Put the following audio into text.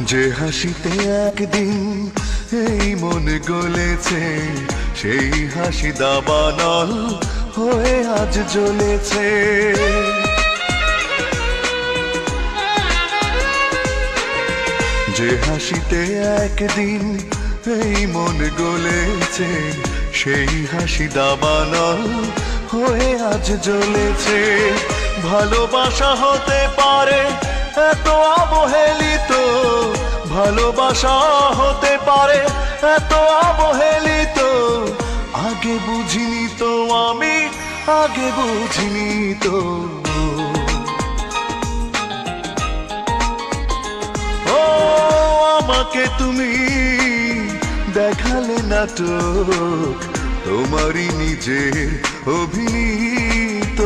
যে হাসিতে একদিন এই মন গলেছে, সেই হাসি দাবানল হয়ে আজ জ্বলেছে। যে হাসিতে একদিন এই মন গলেছে, সেই হাসি দাবানল হয়ে আজ জ্বলেছে। ভালোবাসা হতে পারে এত অবহেলিত, ভালোবাসা হতে পারে এত অবহেলিত। আগে বুঝিনি তো আমি, আগে বুঝিনি তো। ও আমাকে তুমি দেখালে নাটক, তোমারই নিজের অভিনীত।